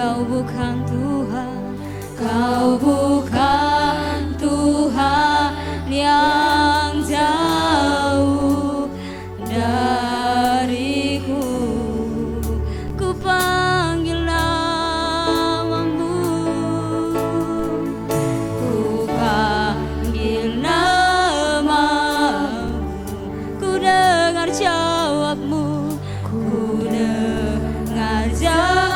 Kau bukan Tuhan, Kau bukan Tuhan yang jauh dariku. Ku panggil namamu, ku panggil namamu, ku dengar jawabmu, ku dengar jawabmu.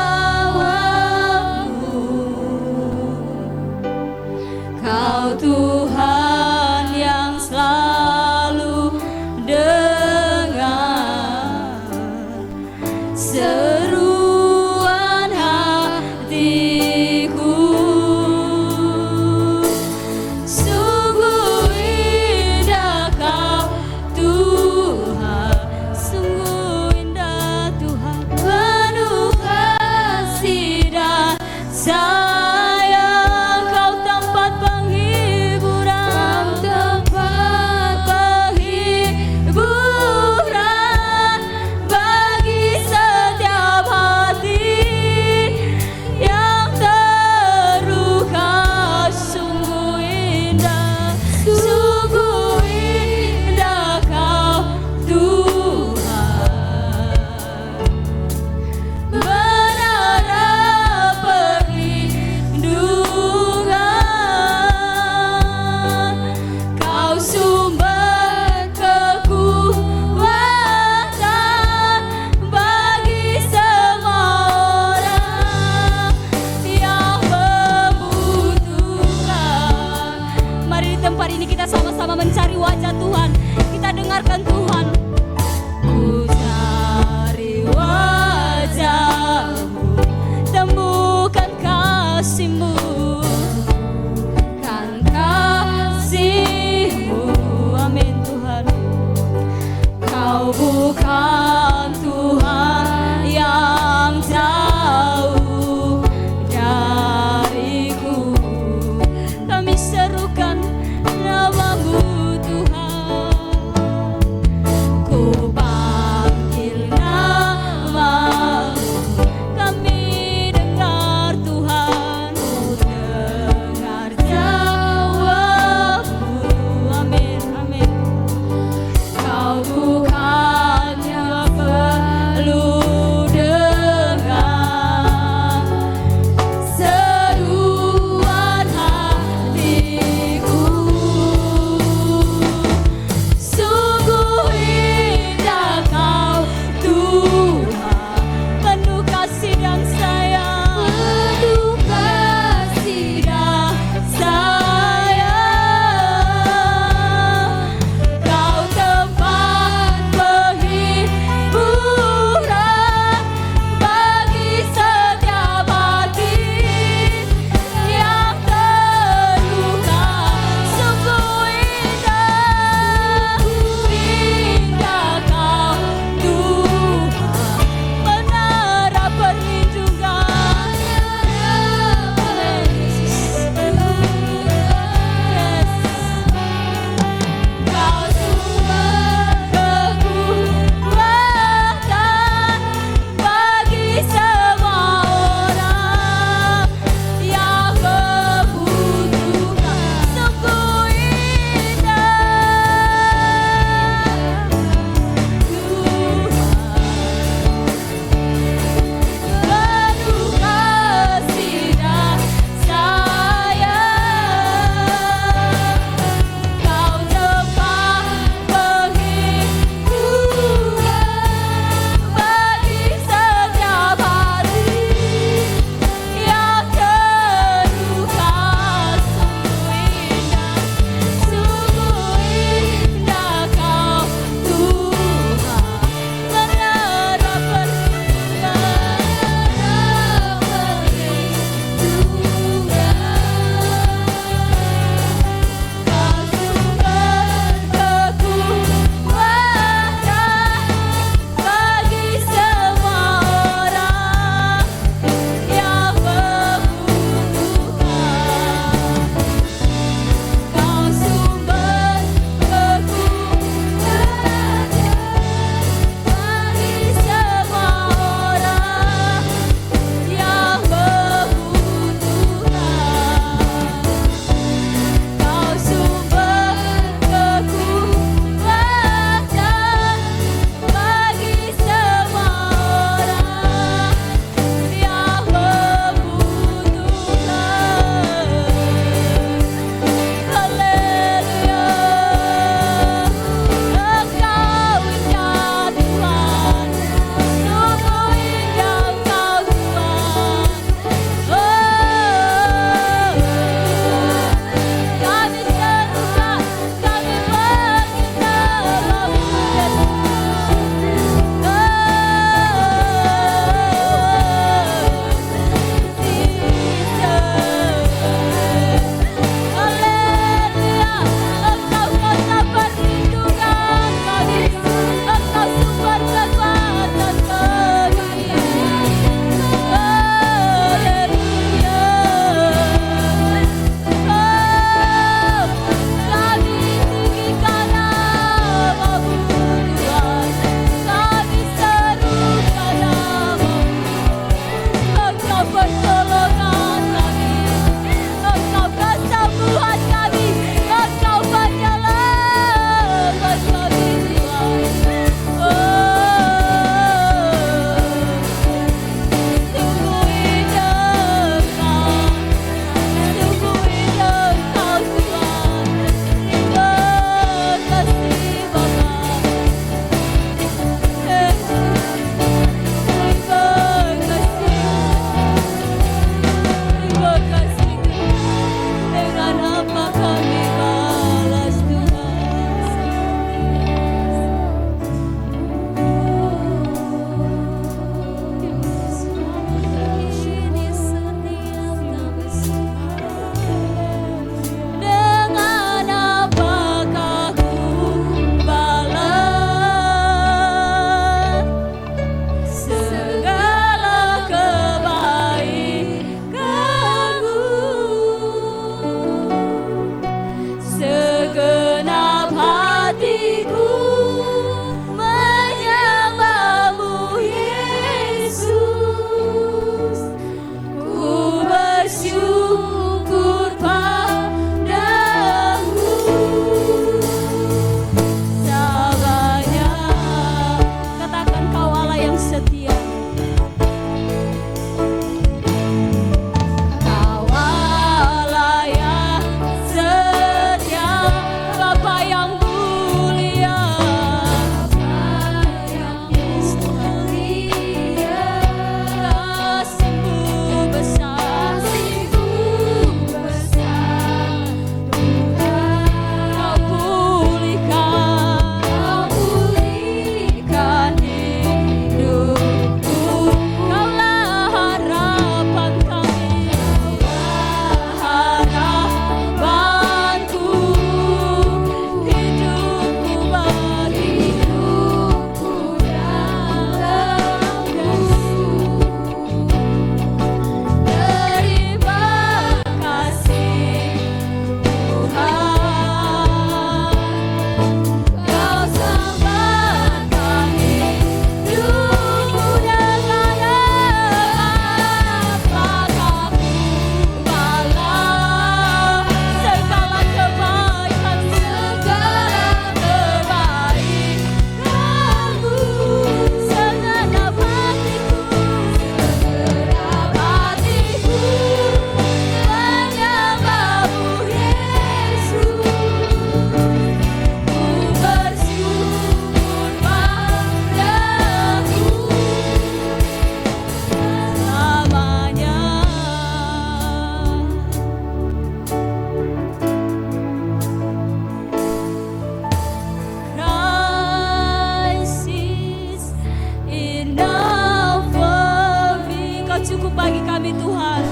kami Tuhan.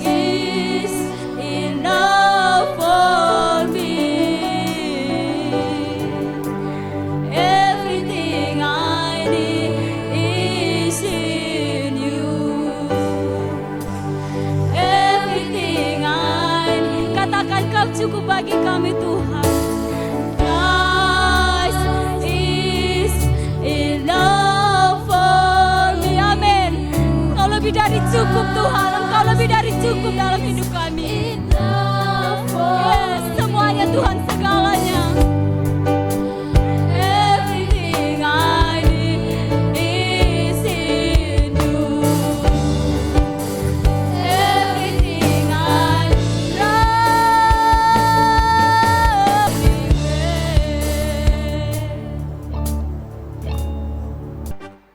Is enough for me. Everything I need is in you. Everything I need. Katakan kau cukup bagi kami Tuhan. Christ is enough for me. Amin. Kau lebih dari cukup Tuhan. Engkau lebih dari cukup dalam hidup kami. Yes, semuanya Tuhan, segalanya. Everything I need is in you. Everything I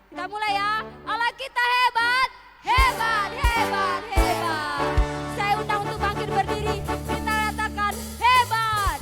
Kita mulai ya. Allah kita hebat, hebat, hebat, hebat. Saya undang untuk bangkit berdiri. Kita katakan hebat,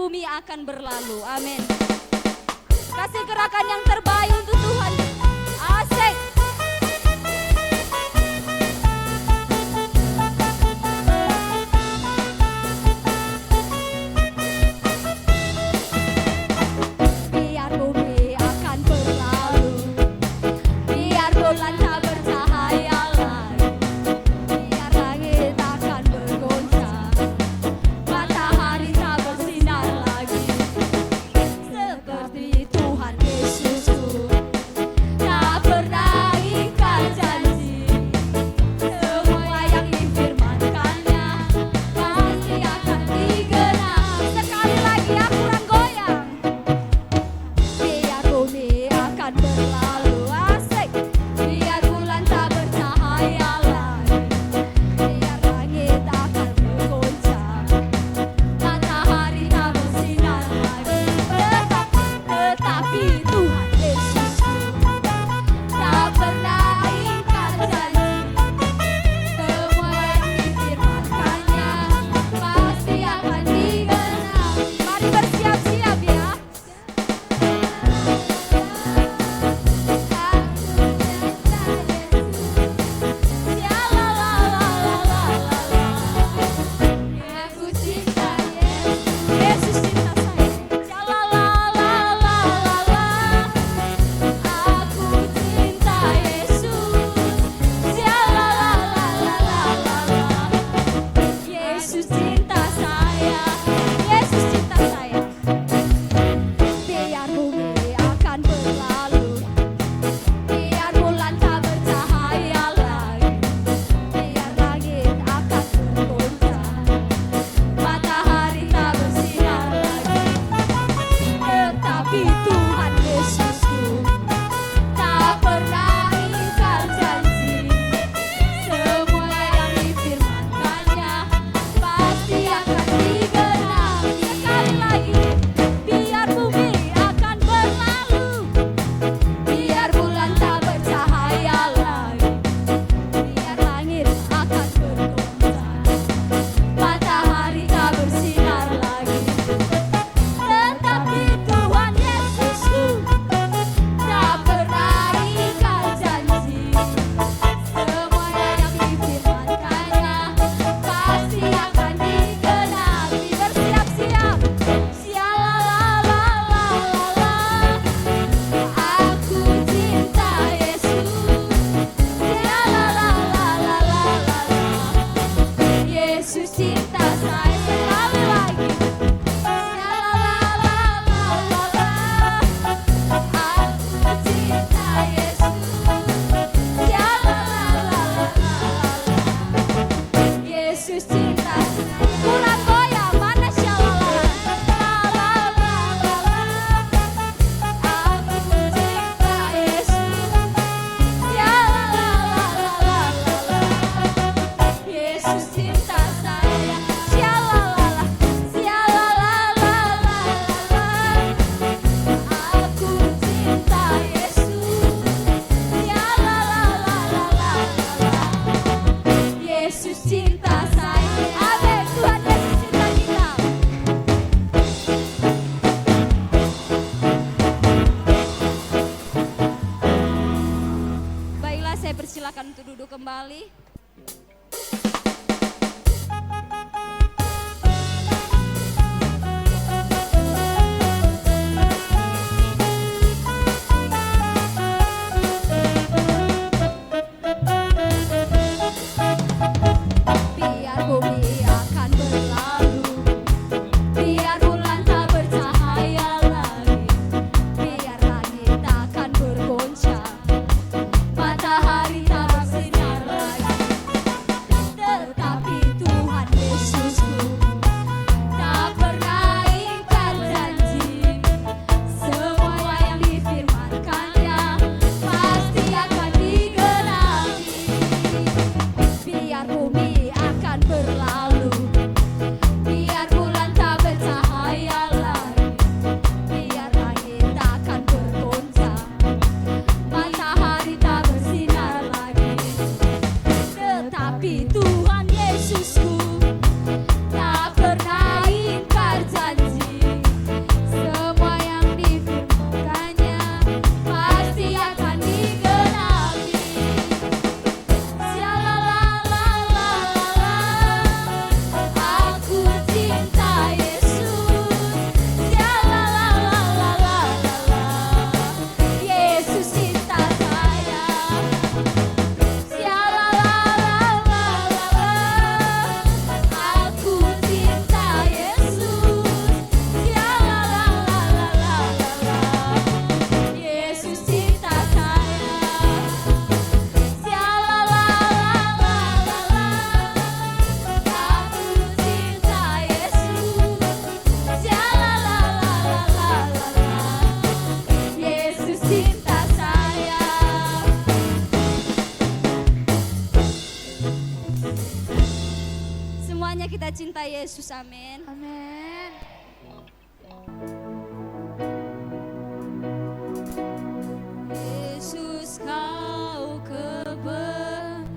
bumi akan berlalu. Amin. Kasih gerakan yang terbaik untuk Tuhan. Asik. Biar bumi akan berlalu, biar bulan tak bercahaya lagi, biar langit akan bergoncang, matahari tak bersinar lagi. Seperti Tuhan Yesusku tak pernah ingkar janji, semua yang difirmankannya pasti akan digenapi. Sekali lagi aku goyang. Biar bumi akan berlalu, asik. Biar bulan tak bercahaya lagi, biar langit akan bergoncang, matahari tak bersinar lagi. Tetapi Tuhan Yesusku tak pernah ingkar janji, semua yang difirmankannya pasti akan digenapi. Mari bersiap-siap ya. Aku cinta Yesus, Yesus cinta saya. Aku cinta Yesus, Yesus cinta saya, Yesus cinta saya. Biar bumi akan berlalu, biar bulan tak bercahaya lagi, biar langit akan bergoncang, matahari tak bersinar lagi. Tetapi Tuhan Yesusku tak pernah ingkar janji, semua yang difirmankannya pasti akan digenapi. Sekali lagi, biar bumi akan berlalu, biar bulan tak bercahaya lagi, biar langit akan bergoncang, matahari tak bersinar lagi. Tetapi Tuhan Yesusku tak pernah ingkar janji, semua yang difirmankannya pasti akan digenapi. Bersiap-siap. Aku cinta Yesus, Yesus cinta saya. Sekali lagi. Aku cinta Yesus, Yesus cinta. Kurang goyang, mana shalala. Aku cinta Yesus, Yesus cinta saya. Aku cinta Yesus, Yesus cinta saya. Amin. Tuhan Yesus cinta kita. Baiklah, saya persilakan untuk duduk kembali. Biar bumi akan berlalu, biar bulan tak bercahaya lagi, biar langit akan bergoncang, matahari tak bersinar lagi. Tetapi Tuhan Yesusku tak pernah ingkar janji, semua yang difirmankannya pasti akan digenapi. Biar bumi akan berlalu, biar bulan tak bercahaya lagi, biar langit akan bergoncang, matahari tak bersinar lagi. Tetapi Tuhan Yesusku tak pernah ingkar janji, semuanya kita cintai Yesus, amin. Amin. Yesus, kau kebenaran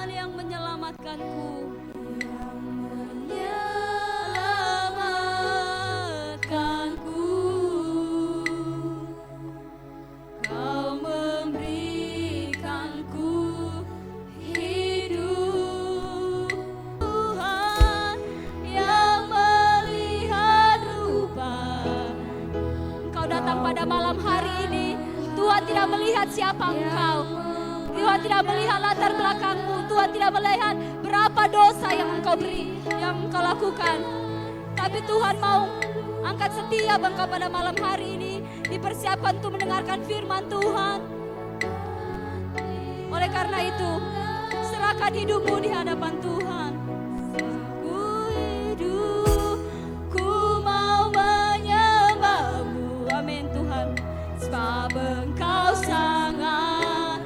yang menyelamatkanku, yang menyelamatkanku. Kau memberikanku hidup, Tuhan yang melihat rupa. Engkau datang pada malam hari ini, Tuhan tidak melihat siapa engkau. Tuhan tidak melihat latar belakangmu. Tuhan tidak melihat berapa dosa yang engkau beri, yang engkau lakukan. Tapi Tuhan mau angkat setiap engkau pada malam hari ini, dipersiapkan untuk mendengarkan firman Tuhan. Oleh karena itu, serahkan hidupmu di hadapan Tuhan. Ku hidup, ku mau menyembahmu, amin Tuhan. Sebab engkau sangat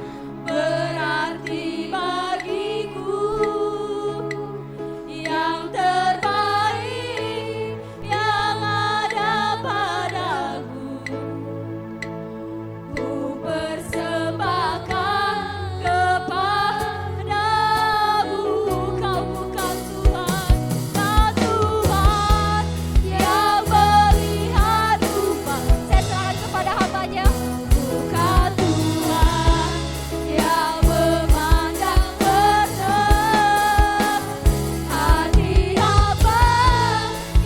berarti bagiku, yang terbaik yang ada padaku. Ku persembahkan kepadamu. Kau bukan Tuhan, Kau Tuhan yang melihat rupa. Saya serahkan kepada hamba-Nya. Bukan Tuhan yang memandang benar hati hamba,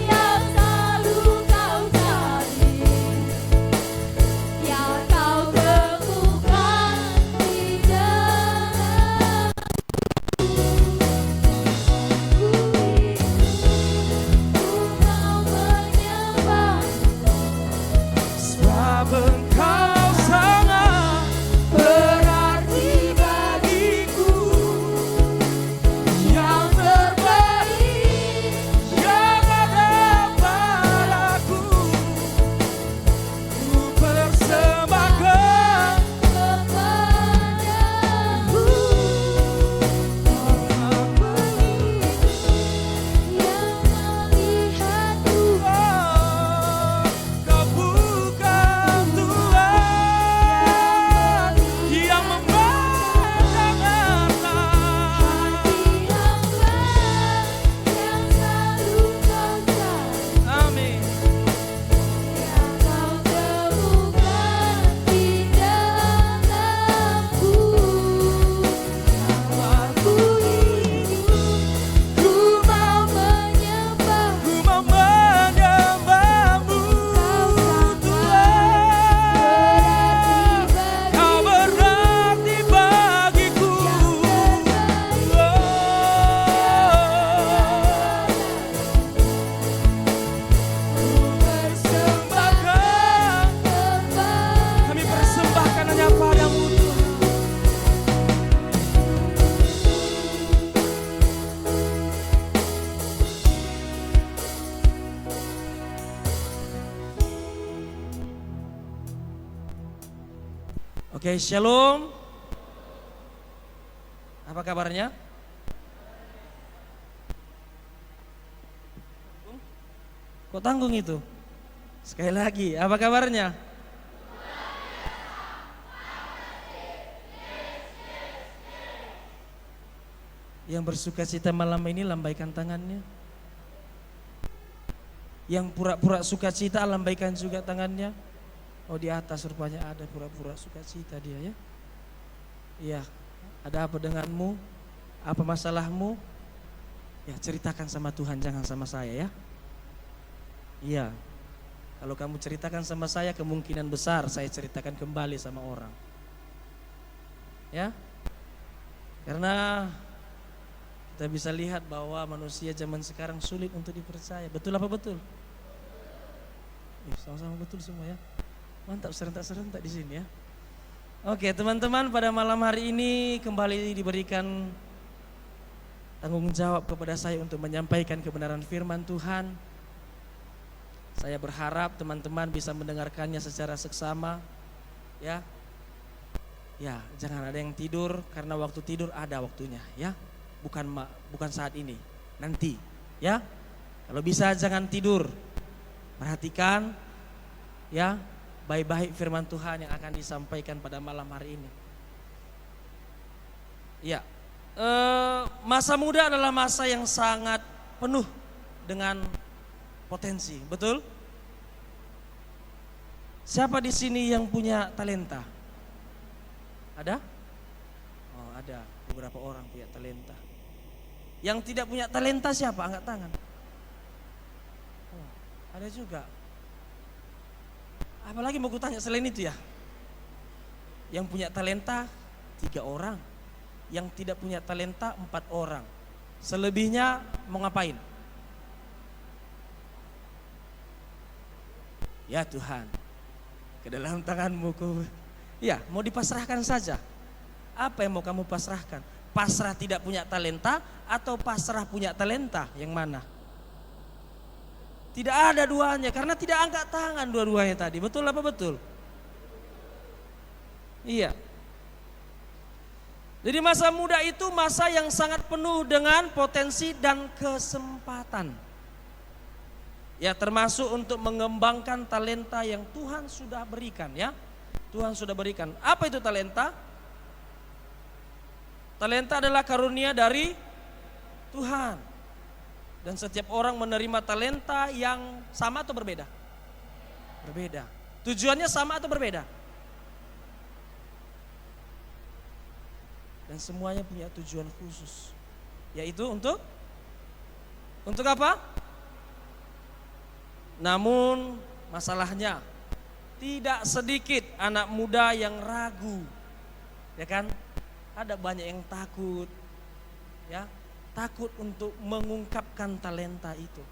yang selalu Kau cari, yang Kau temukan di dalam mau menyembah. Sebab engkau sangat berarti bagiku, yang terbaik yang ada padaku. Ku persembahkan Kepadamu orang yang melihat Tuhan. Kau bukan Tuhan yang memandang harta. hati hamba, yang selalu Kau cari, Amin. yang Kau temukan di dalamku. Aku hidup, ku mau menyembah. Ku mau menyembahmu, Tuhan. Kau berarti bagiku. Persembahkan, kami persembahkan hanya padamu, Tuhan. Oke, shalom. Apa kabarnya? Kok tanggung itu? Sekali lagi, apa kabarnya? Yang bersuka cita malam ini lambaikan tangannya. Yang pura-pura sukacita lambaikan juga tangannya. Oh, di atas rupanya ada pura-pura sukacita dia ya. Iya, ada apa denganmu? Apa masalahmu? Ya, ceritakan sama Tuhan, jangan sama saya ya. Iya, kalau kamu ceritakan sama saya, kemungkinan besar saya ceritakan kembali sama orang. Ya, karena kita bisa lihat bahwa manusia zaman sekarang sulit untuk dipercaya. Betul apa betul? Sama-sama betul semua ya. Mantap, serentak-serentak di sini ya. Oke teman-teman, pada malam hari ini kembali diberikan tanggung jawab kepada saya untuk menyampaikan kebenaran firman Tuhan. Saya berharap teman-teman bisa mendengarkannya secara seksama ya. Ya, jangan ada yang tidur, karena waktu tidur ada waktunya ya. bukan saat ini, nanti ya. Kalau bisa jangan tidur. Perhatikan ya baik-baik firman Tuhan yang akan disampaikan pada malam hari ini. Ya, masa muda adalah masa yang sangat penuh dengan potensi, betul? Siapa di sini yang punya talenta? Ada? Oh, ada beberapa orang punya talenta. Yang tidak punya talenta siapa? Angkat tangan. Oh, ada juga. Apalagi mau kutanya selain itu ya? Yang punya talenta 3 orang, yang tidak punya talenta 4 orang. Selebihnya mau ngapain? Ya Tuhan, ke dalam tangan-Mu ya mau dipasrahkan saja. Apa yang mau kamu pasrahkan? Pasrah tidak punya talenta atau pasrah punya talenta? Yang mana? Tidak ada duanya karena tidak angkat tangan dua-duanya tadi. Betul apa betul? Iya. Jadi masa muda itu masa yang sangat penuh dengan potensi dan kesempatan. Ya, termasuk untuk mengembangkan talenta yang Tuhan sudah berikan ya. Tuhan sudah berikan. Apa itu talenta? Talenta adalah karunia dari Tuhan. Dan setiap orang menerima talenta yang sama atau berbeda? Berbeda. Tujuannya sama atau berbeda? Dan semuanya punya tujuan khusus. Yaitu untuk apa? Namun masalahnya tidak sedikit anak muda yang ragu. Ya kan? Ada banyak yang takut. Ya, takut untuk mengungkapkan talenta itu.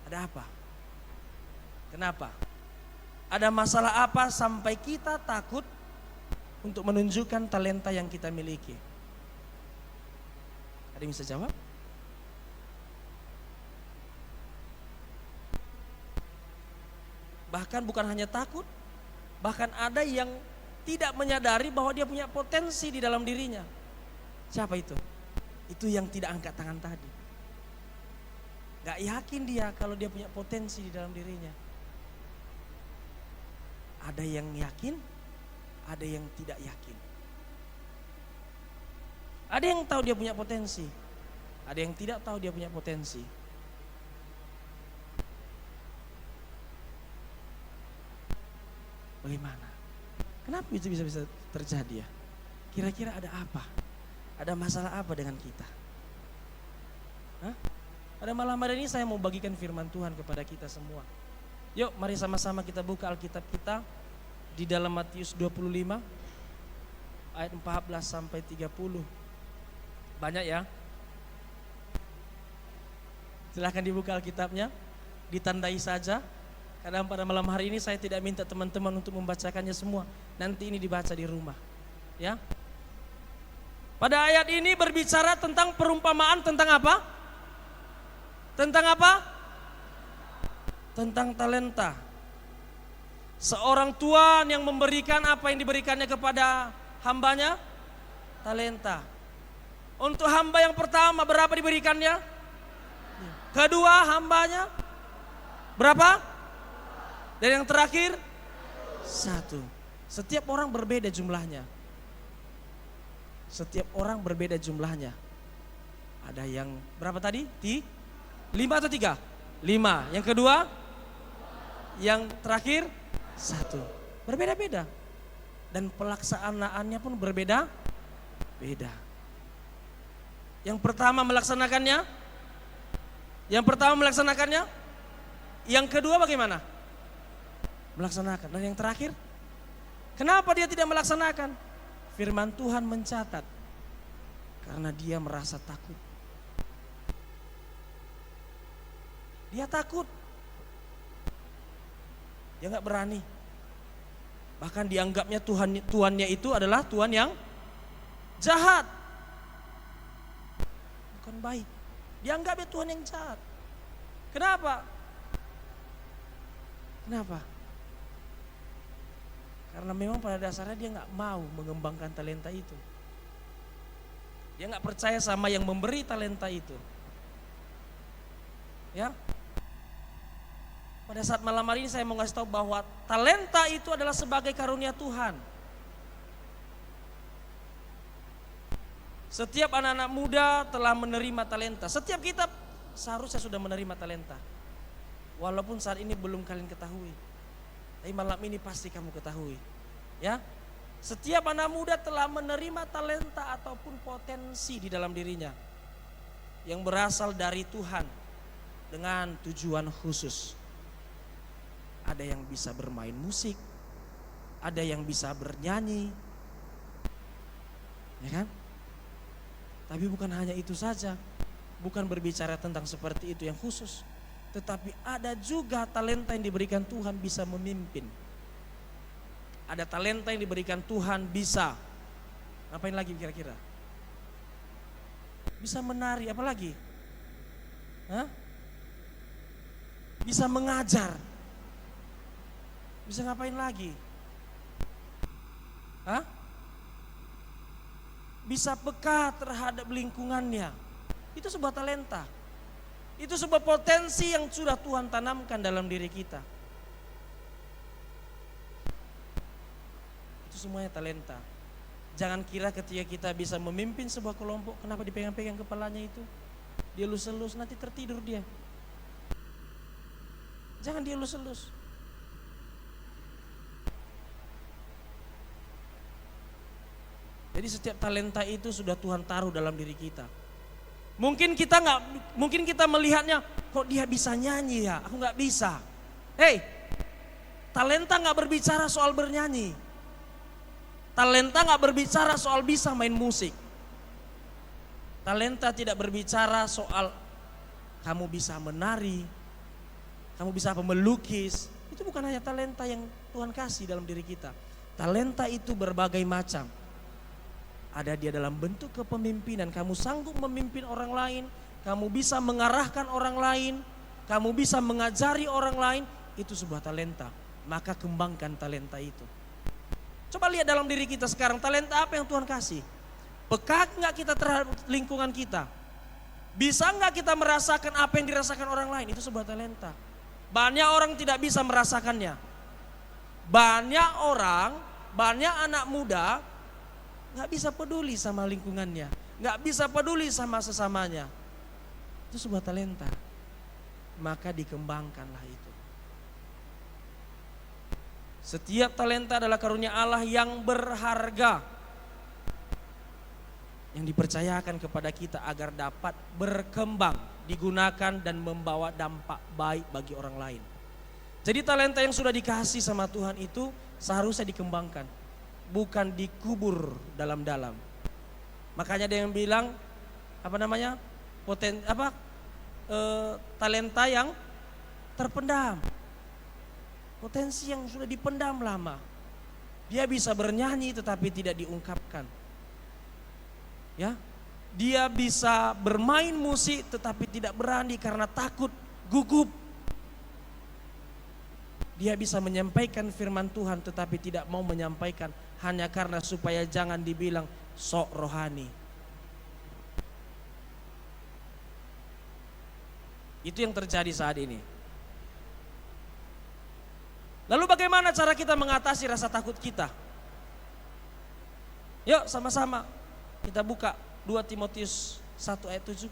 Ada apa? Kenapa? Ada masalah apa sampai kita takut untuk menunjukkan talenta yang kita miliki? Ada yang bisa jawab? Bahkan bukan hanya takut, bahkan ada yang tidak menyadari bahwa dia punya potensi di dalam dirinya. Siapa itu? Itu yang tidak angkat tangan tadi. Gak yakin dia kalau dia punya potensi di dalam dirinya. Ada yang yakin, ada yang tidak yakin. Ada yang tahu dia punya potensi, ada yang tidak tahu dia punya potensi. Bagaimana? Kenapa itu bisa terjadi ya? Kira-kira ada apa? Ada masalah apa dengan kita? Hah? Pada malam hari ini saya mau bagikan firman Tuhan kepada kita semua. Yuk mari sama-sama kita buka Alkitab kita di dalam Matius 25 ayat 14 sampai 30. Banyak ya. Silahkan dibuka Alkitabnya, ditandai saja. Karena pada malam hari ini saya tidak minta teman-teman untuk membacakannya semua. Nanti ini dibaca di rumah. Ya. Pada ayat ini berbicara tentang perumpamaan tentang apa? Tentang apa? Tentang talenta. Seorang tuan yang memberikan apa yang diberikannya kepada hambanya? Talenta. Untuk hamba yang pertama berapa diberikannya? Kedua hambanya berapa? Dan yang terakhir 1. Setiap orang berbeda jumlahnya. Setiap orang berbeda jumlahnya. Ada yang berapa tadi? 5 atau 3? 5. Yang kedua? Yang terakhir? 1. Berbeda-beda. Dan pelaksanaannya pun berbeda-beda. Yang pertama melaksanakannya? Yang kedua bagaimana? Melaksanakan. Dan yang terakhir, kenapa dia tidak melaksanakan? Firman Tuhan mencatat, karena dia merasa takut. Dia takut. Dia gak berani. Bahkan dianggapnya tuannya itu adalah Tuhan yang jahat. Bukan baik. Dianggapnya Tuhan yang jahat. Kenapa? Karena memang pada dasarnya dia gak mau mengembangkan talenta itu. Dia nggak percaya sama yang memberi talenta itu. Ya. Pada saat malam hari ini saya mau kasih tahu bahwa talenta itu adalah sebagai karunia Tuhan. Setiap anak-anak muda telah menerima talenta. Setiap kita seharusnya sudah menerima talenta. Walaupun saat ini belum kalian ketahui. Tapi malam ini pasti kamu ketahui. Ya. Setiap anak muda telah menerima talenta ataupun potensi di dalam dirinya. Yang berasal dari Tuhan. Dengan tujuan khusus. Ada yang bisa bermain musik. Ada yang bisa bernyanyi. Ya kan? Tapi bukan hanya itu saja. Bukan berbicara tentang seperti itu yang khusus. Tetapi ada juga talenta yang diberikan Tuhan bisa memimpin. Ada talenta yang diberikan Tuhan bisa. Ngapain lagi kira-kira? Bisa menari, apa lagi? Hah? Bisa mengajar. Bisa ngapain lagi? Hah? Bisa peka terhadap lingkungannya. Itu sebuah talenta. Itu sebuah potensi yang sudah Tuhan tanamkan dalam diri kita. Itu semuanya talenta. Jangan kira ketika kita bisa memimpin sebuah kelompok, kenapa dipegang-pegang kepalanya itu? Dia elus-elus, nanti tertidur dia. Jangan dia elus-elus. Jadi setiap talenta itu sudah Tuhan taruh dalam diri kita. Mungkin kita melihatnya, kok dia bisa nyanyi ya, aku nggak bisa. Hei, talenta nggak berbicara soal bernyanyi. Talenta nggak berbicara soal bisa main musik. Talenta tidak berbicara soal kamu bisa menari, kamu bisa melukis. Itu bukan hanya talenta yang Tuhan kasih dalam diri kita. Talenta itu berbagai macam. Ada dia dalam bentuk kepemimpinan, kamu sanggup memimpin orang lain, kamu bisa mengarahkan orang lain, kamu bisa mengajari orang lain, itu sebuah talenta. Maka kembangkan talenta itu. Coba lihat dalam diri kita sekarang, talenta apa yang Tuhan kasih? Peka nggak kita terhadap lingkungan kita? Bisa nggak kita merasakan apa yang dirasakan orang lain? Itu sebuah talenta. Banyak orang tidak bisa merasakannya. Banyak anak muda nggak bisa peduli sama lingkungannya, nggak bisa peduli sama sesamanya. Itu sebuah talenta. Maka dikembangkanlah itu. Setiap talenta adalah karunia Allah yang berharga, yang dipercayakan kepada kita agar dapat berkembang, digunakan dan membawa dampak baik bagi orang lain. Jadi talenta yang sudah dikasih sama Tuhan itu seharusnya dikembangkan, bukan dikubur dalam-dalam. Makanya ada yang bilang talenta yang terpendam, potensi yang sudah dipendam lama. Dia bisa bernyanyi tetapi tidak diungkapkan. Ya, dia bisa bermain musik tetapi tidak berani karena takut, gugup. Dia bisa menyampaikan firman Tuhan tetapi tidak mau menyampaikan hanya karena supaya jangan dibilang sok rohani. Itu yang terjadi saat ini. Lalu bagaimana cara kita mengatasi rasa takut kita? Yuk sama-sama kita buka 2 Timotius 1 ayat 7.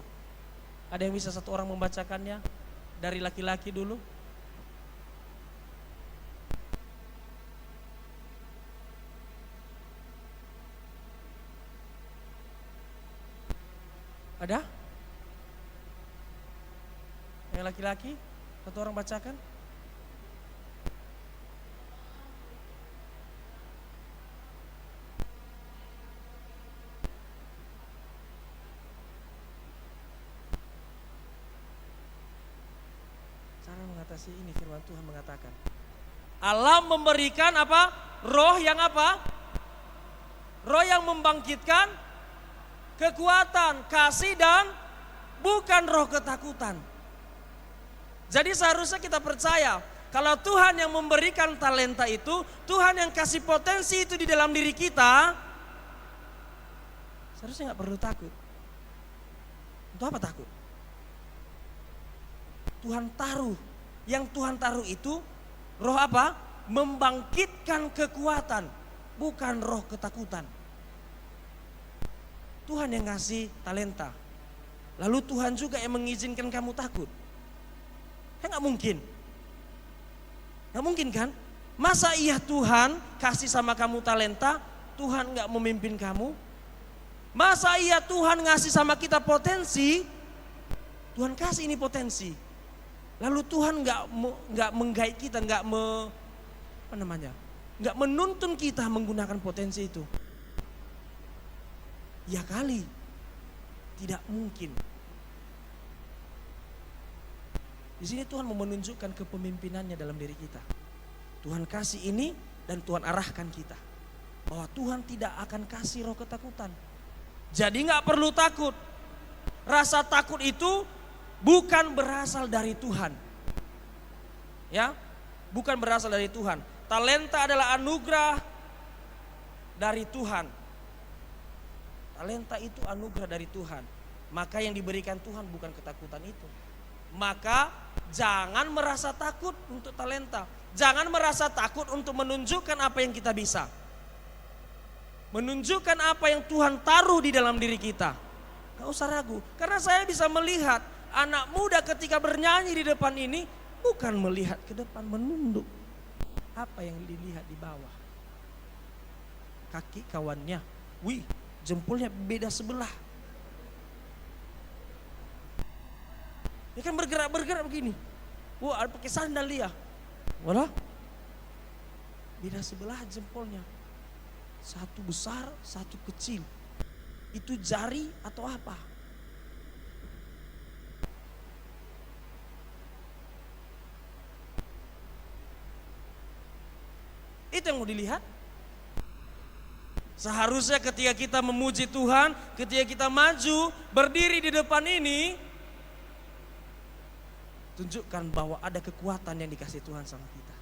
Ada yang bisa satu orang membacakannya? Dari laki-laki dulu. Ada? Yang laki-laki? Satu orang bacakan. Cara mengatasi ini firman Tuhan mengatakan, Allah memberikan apa? Roh yang apa? Roh yang membangkitkan kekuatan, kasih dan bukan roh ketakutan. Jadi seharusnya kita percaya kalau Tuhan yang memberikan talenta itu, Tuhan yang kasih potensi itu di dalam diri kita, Seharusnya nggak perlu takut. Untuk apa takut? Tuhan taruh. Yang Tuhan taruh itu roh apa? Membangkitkan kekuatan, bukan roh ketakutan. Tuhan yang ngasih talenta. Lalu Tuhan juga yang mengizinkan kamu takut. Kan nggak mungkin. Nggak mungkin kan? Masa iya Tuhan kasih sama kamu talenta, Tuhan nggak memimpin kamu? Masa iya Tuhan ngasih sama kita potensi, Tuhan kasih ini potensi. Lalu Tuhan nggak menggait kita, nggak menuntun kita menggunakan potensi itu. Ya kali, tidak mungkin. Di sini Tuhan mau menunjukkan kepemimpinannya dalam diri kita. Tuhan kasih ini dan Tuhan arahkan kita. Bahwa Tuhan tidak akan kasih roh ketakutan. Jadi nggak perlu takut. Rasa takut itu bukan berasal dari Tuhan. Ya, bukan berasal dari Tuhan. Talenta adalah anugerah dari Tuhan. Talenta itu anugerah dari Tuhan. Maka yang diberikan Tuhan bukan ketakutan itu. Maka jangan merasa takut untuk talenta. Jangan merasa takut untuk menunjukkan apa yang kita bisa. Menunjukkan apa yang Tuhan taruh di dalam diri kita. Gak usah ragu. Karena saya bisa melihat anak muda ketika bernyanyi di depan ini bukan melihat ke depan, menunduk. Apa yang dilihat di bawah. Kaki kawannya, wih, jempolnya beda sebelah. Dia kan bergerak begini. Wah, pakai sandal dia. Walah, beda sebelah jempolnya. Satu besar, satu kecil. Itu jari atau apa? Itu yang mau dilihat. Seharusnya ketika kita memuji Tuhan, ketika kita maju, berdiri di depan ini, tunjukkan bahwa ada kekuatan yang dikasih Tuhan sama kita.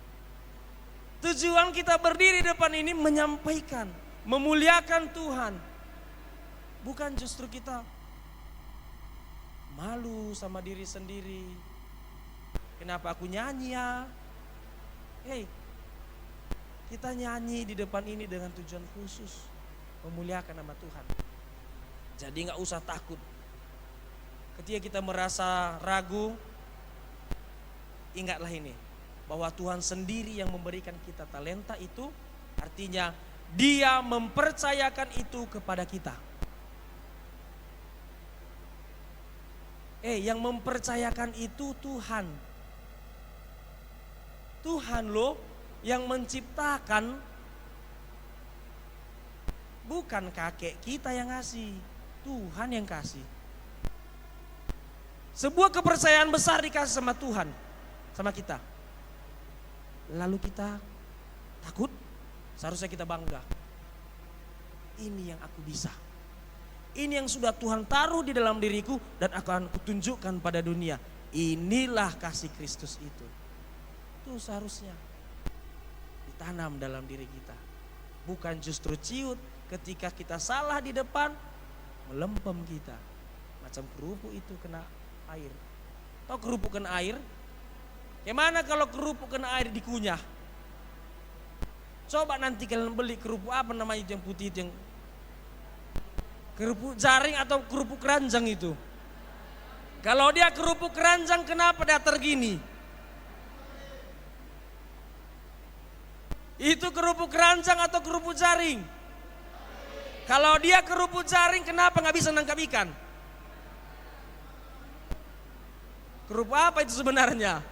Tujuan kita berdiri di depan ini menyampaikan, memuliakan Tuhan. Bukan justru kita malu sama diri sendiri. Kenapa aku nyanyi ya? Hei, kita nyanyi di depan ini dengan tujuan khusus, memuliakan nama Tuhan. Jadi gak usah takut. Ketika kita merasa ragu, ingatlah ini, bahwa Tuhan sendiri yang memberikan kita talenta itu, artinya Dia mempercayakan itu kepada kita. Yang mempercayakan itu Tuhan. Tuhan loh yang menciptakan, bukan kakek kita yang ngasih, Tuhan yang kasih. Sebuah kepercayaan besar dikasih sama Tuhan, sama kita. Lalu kita takut, seharusnya kita bangga. Ini yang aku bisa. Ini yang sudah Tuhan taruh di dalam diriku dan akan kutunjukkan pada dunia. Inilah kasih Kristus itu. Itu seharusnya ditanam dalam diri kita. Bukan justru ciut ketika kita salah di depan, melempem kita. Macam kerupuk itu kena air. Tahu kerupuk kena air? Gimana kalau kerupuk kena air dikunyah? Coba nanti kalian beli kerupuk apa namanya yang putih itu, yang kerupuk jaring atau kerupuk keranjang itu. Kalau dia kerupuk keranjang kenapa datar gini? Itu kerupuk keranjang atau kerupuk jaring? Kalau dia kerupuk jaring kenapa gak bisa nangkap ikan? Kerupuk apa itu sebenarnya?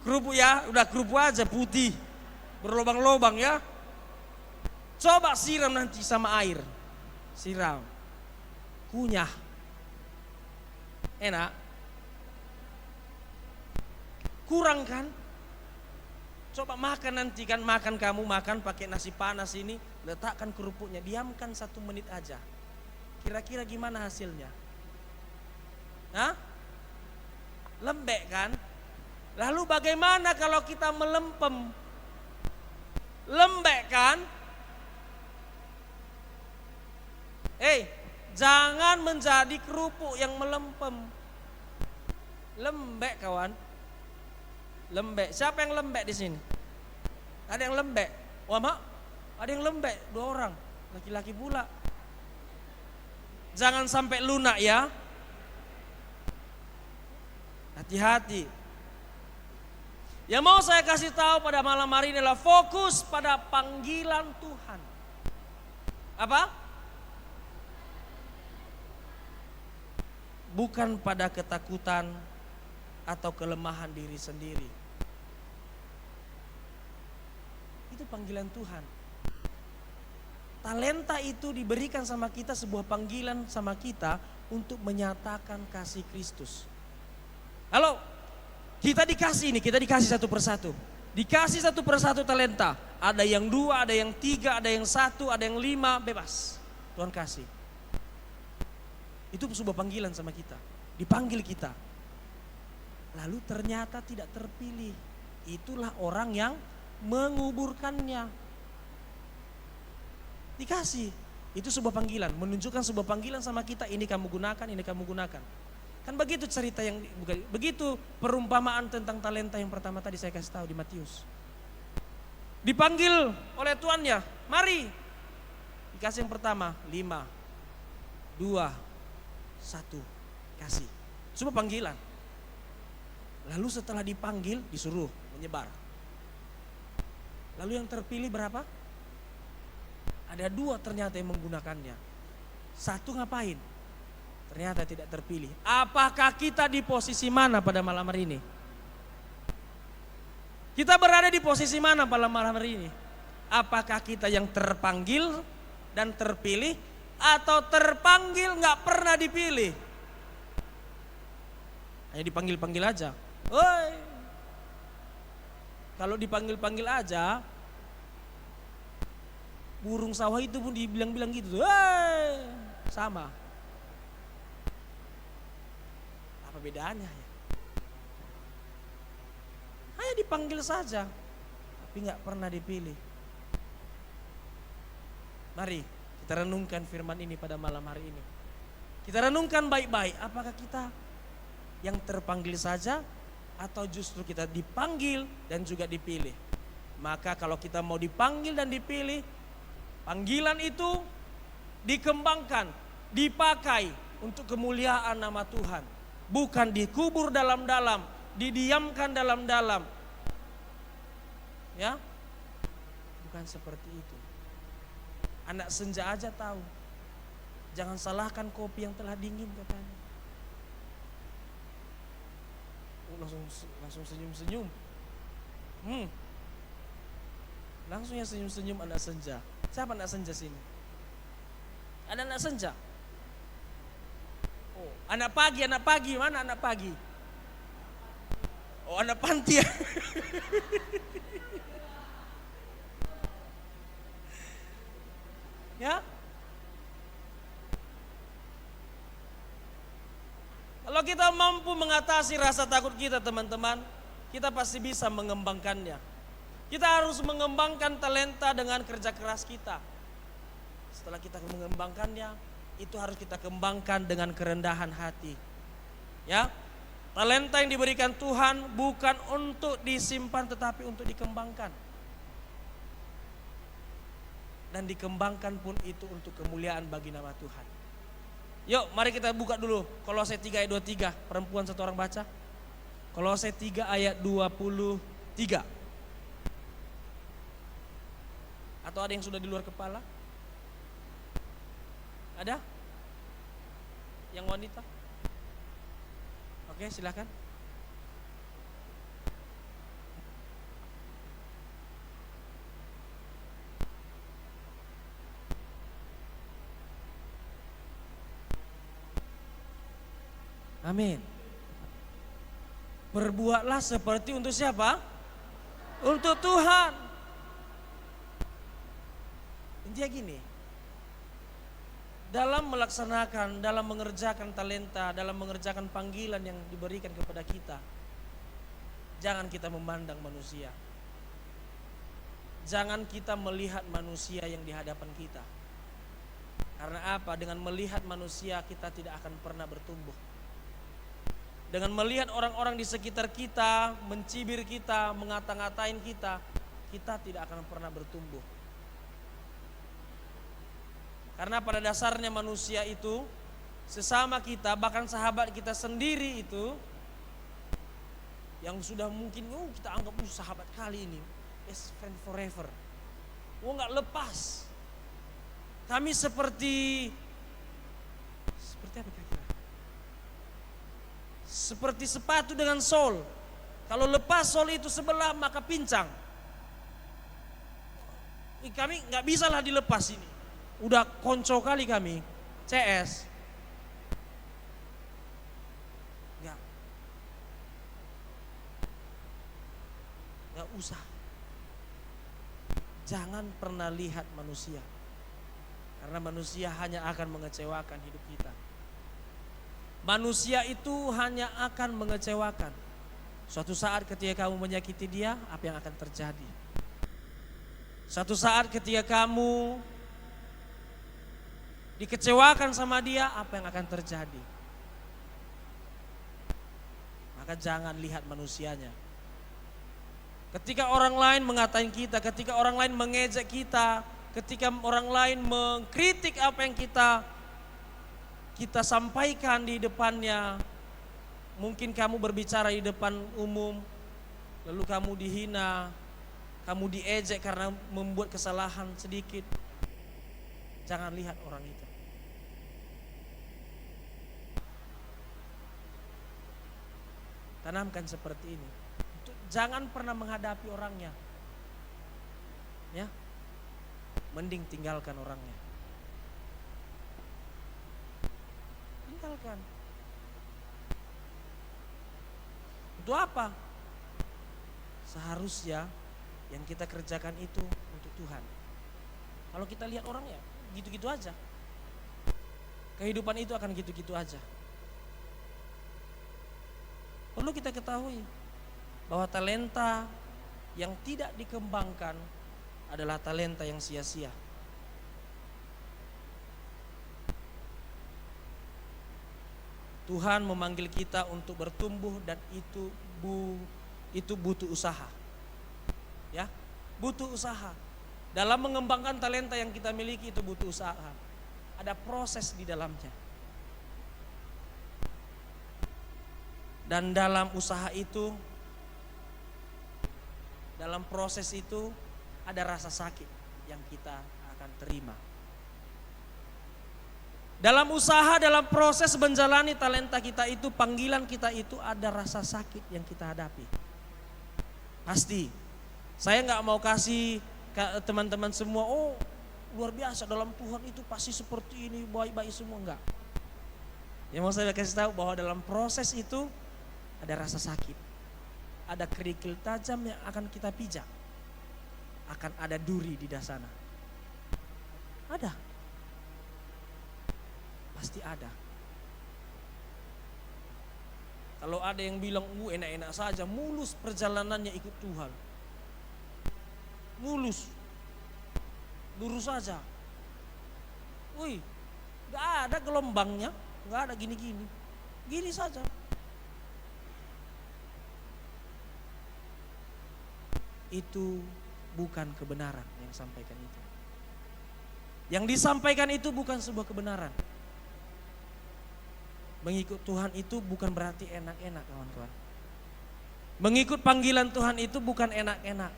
Kerupuk ya, udah kerupuk aja putih, berlobang-lobang ya. Coba siram nanti sama air, siram, kunyah, enak, kurang kan? Coba makan nanti kan, makan kamu makan pakai nasi panas ini, letakkan kerupuknya, diamkan 1 menit aja. Kira-kira gimana hasilnya? Hah? Lembek kan? Lalu bagaimana kalau kita melempem? Lembek kan? Jangan menjadi kerupuk yang melempem. Lembek kawan. Lembek. Siapa yang lembek di sini? Ada yang lembek? Wah mak, ada yang lembek 2 orang. Laki-laki pula. Jangan sampai lunak ya. Hati-hati. Yang mau saya kasih tahu pada malam hari ini adalah fokus pada panggilan Tuhan. Apa? Bukan pada ketakutan atau kelemahan diri sendiri. Itu panggilan Tuhan. Talenta itu diberikan sama kita, sebuah panggilan sama kita untuk menyatakan kasih Kristus. Halo, kita dikasih satu persatu. Dikasih satu persatu talenta. Ada yang 2, ada yang 3, ada yang 1, ada yang 5, bebas. Tuhan kasih. Itu sebuah panggilan sama kita. Dipanggil kita. Lalu ternyata tidak terpilih. Itulah orang yang menguburkannya. Dikasih. Itu sebuah panggilan. Menunjukkan sebuah panggilan sama kita. Ini kamu gunakan, ini kamu gunakan. Kan begitu cerita yang, begitu perumpamaan tentang talenta yang pertama tadi saya kasih tahu di Matius. Dipanggil oleh tuannya, mari. Dikasih yang pertama, 5, 2, 1, kasih. Semua panggilan. Lalu setelah dipanggil disuruh menyebar. Lalu yang terpilih berapa? Ada 2 ternyata yang menggunakannya. 1 ngapain? Ternyata tidak terpilih. Apakah kita di posisi mana pada malam hari ini? Kita berada di posisi mana pada malam hari ini? Apakah kita yang terpanggil dan terpilih, atau terpanggil nggak pernah dipilih? Hanya dipanggil-panggil aja. Woi. Kalau dipanggil-panggil aja, burung sawah itu pun dibilang-bilang gitu. Woi, sama. Apa bedanya ya? Hanya dipanggil saja, tapi nggak pernah dipilih. Mari kita renungkan firman ini pada malam hari ini. Kita renungkan baik-baik, apakah kita yang terpanggil saja atau justru kita dipanggil dan juga dipilih. Maka kalau kita mau dipanggil dan dipilih, panggilan itu dikembangkan, dipakai untuk kemuliaan nama Tuhan. Bukan dikubur dalam-dalam, didiamkan dalam-dalam. Ya, bukan seperti itu. Anak senja aja tahu. Jangan salahkan kopi yang telah dingin katanya. Langsung senyum-senyum. Langsung ya senyum-senyum anak senja. Siapa anak senja sini? Ada anak senja? Oh, anak pagi, mana anak pagi? Oh, anak panti ya. Ya. Kalau kita mampu mengatasi rasa takut kita teman-teman, kita pasti bisa mengembangkannya. Kita harus mengembangkan talenta dengan kerja keras kita. Setelah kita mengembangkannya, itu harus kita kembangkan dengan kerendahan hati. Ya, talenta yang diberikan Tuhan bukan untuk disimpan tetapi untuk dikembangkan. Dan dikembangkan pun itu untuk kemuliaan bagi nama Tuhan. Yuk mari kita buka dulu Kolose 3 ayat 23. Perempuan satu orang baca. Kolose 3 ayat 23. Atau ada yang sudah di luar kepala? Ada? Yang wanita? Oke, silakan. Amin. Berbuatlah seperti untuk siapa? Untuk Tuhan. Intinya gini, dalam melaksanakan, dalam mengerjakan talenta, dalam mengerjakan panggilan yang diberikan kepada kita, jangan kita memandang manusia. Jangan kita melihat manusia yang di hadapan kita. Karena Karena apa? Dengan melihat manusia kita tidak akan pernah bertumbuh. Dengan melihat orang-orang di sekitar kita, mencibir kita, mengata-ngatain kita, kita tidak akan pernah bertumbuh. Karena pada dasarnya manusia itu, sesama kita, bahkan sahabat kita sendiri itu, yang sudah mungkin kita anggap sahabat kali ini, best friend forever. Gak lepas. Kami seperti apa kira-kira? Seperti sepatu dengan sol. Kalau lepas sol itu sebelah maka pincang. Kami nggak bisa lah dilepas ini. Udah konco kali kami, CS. Nggak usah. Jangan pernah lihat manusia. Karena manusia hanya akan mengecewakan hidup kita. Manusia itu hanya akan mengecewakan. Suatu saat ketika kamu menyakiti dia, apa yang akan terjadi? Suatu saat ketika kamu dikecewakan sama dia, apa yang akan terjadi? Maka jangan lihat manusianya. Ketika orang lain mengatain kita, ketika orang lain mengejek kita, ketika orang lain mengkritik apa yang kita sampaikan di depannya, mungkin kamu berbicara di depan umum, lalu kamu dihina, kamu diejek karena membuat kesalahan sedikit. Jangan lihat orang itu. Tanamkan seperti ini. Jangan pernah menghadapi orangnya. Ya. Mending tinggalkan orangnya. Tinggalkan. Untuk apa? Seharusnya yang kita kerjakan itu untuk Tuhan. Kalau kita lihat orangnya, gitu-gitu aja. Kehidupan itu akan gitu-gitu aja. Perlu kita ketahui bahwa talenta yang tidak dikembangkan adalah talenta yang sia-sia. Tuhan memanggil kita untuk bertumbuh dan itu butuh usaha. Ya, butuh usaha. Dalam mengembangkan talenta yang kita miliki itu butuh usaha. Ada proses di dalamnya. Dan dalam usaha itu, dalam proses itu ada rasa sakit yang kita akan terima. Dalam usaha, dalam proses menjalani talenta kita itu, panggilan kita itu ada rasa sakit yang kita hadapi. Pasti. Saya nggak mau kasih ke teman-teman semua, oh luar biasa dalam Tuhan itu pasti seperti ini, baik-baik semua, enggak. Yang mau saya kasih tahu bahwa dalam proses itu ada rasa sakit. Ada kerikil tajam yang akan kita pijak. Akan ada duri di sana. Ada. Pasti ada. Kalau ada yang bilang, enak-enak saja, mulus perjalanannya ikut Tuhan. Mulus. Lurus saja. Wih, gak ada gelombangnya, gak ada gini-gini. Gini saja. Itu bukan kebenaran yang disampaikan itu. Yang disampaikan itu bukan sebuah kebenaran. Mengikut Tuhan itu bukan berarti enak-enak, kawan-kawan. Mengikut panggilan Tuhan itu bukan enak-enak.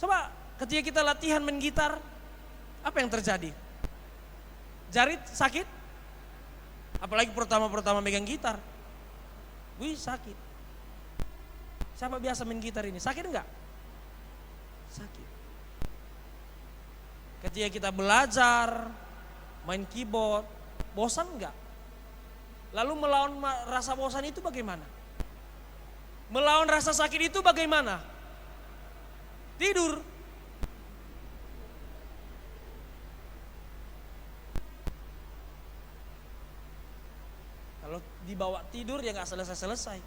Coba ketika kita latihan main gitar, apa yang terjadi? Jari sakit? Apalagi pertama-pertama megang gitar. Wih, sakit. Siapa biasa main gitar ini? Sakit enggak? Sakit. Ketika kita belajar main keyboard, bosan enggak? Lalu melawan rasa bosan itu bagaimana? Melawan rasa sakit itu bagaimana? Tidur. Kalau dibawa tidur ya nggak selesai-selesai.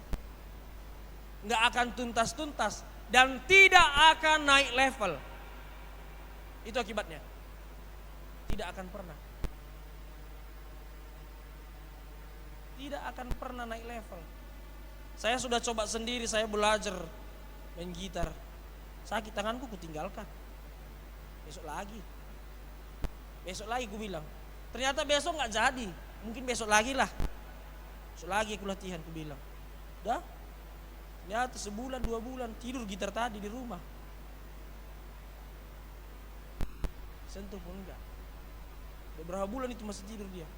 Nggak akan tuntas-tuntas dan tidak akan naik level. Itu akibatnya. Tidak akan pernah. tidak akan pernah naik level. Saya sudah coba sendiri, saya belajar main gitar. Sakit tanganku kutinggalkan. Besok lagi ku bilang. Ternyata besok nggak jadi, mungkin besok lagi lah. Besok lagi aku latihan, ku bilang. Dah, ternyata sebulan 2 bulan tidur gitar tadi di rumah. Sentuh pun enggak. Beberapa bulan itu masih tidur dia.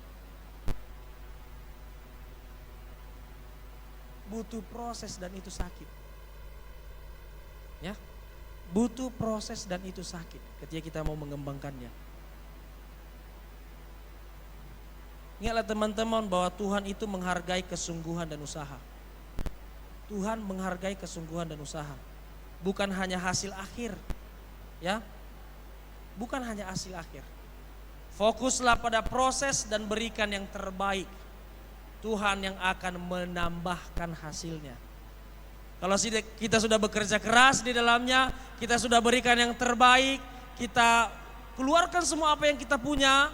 Butuh proses dan itu sakit. Ya, butuh proses dan itu sakit ketika kita mau mengembangkannya. Ingatlah teman-teman bahwa Tuhan itu menghargai kesungguhan dan usaha. Tuhan menghargai kesungguhan dan usaha. Bukan hanya hasil akhir. Ya. Bukan hanya hasil akhir. Fokuslah pada proses dan berikan yang terbaik. Tuhan yang akan menambahkan hasilnya. Kalau kita sudah bekerja keras di dalamnya, kita sudah berikan yang terbaik, kita keluarkan semua apa yang kita punya,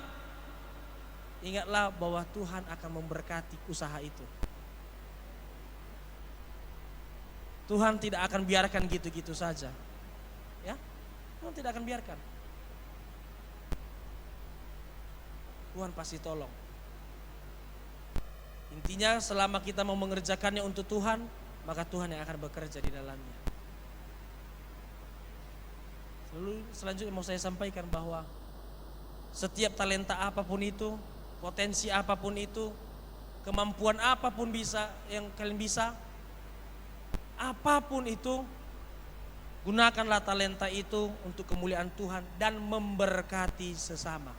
ingatlah bahwa Tuhan akan memberkati usaha itu. Tuhan tidak akan biarkan gitu-gitu saja. Ya, Tuhan tidak akan biarkan. Tuhan pasti tolong. Intinya selama kita mau mengerjakannya untuk Tuhan, maka Tuhan yang akan bekerja di dalamnya. Selanjutnya mau saya sampaikan bahwa setiap talenta apapun itu, potensi apapun itu, kemampuan apapun yang kalian bisa, apapun itu, gunakanlah talenta itu untuk kemuliaan Tuhan dan memberkati sesama.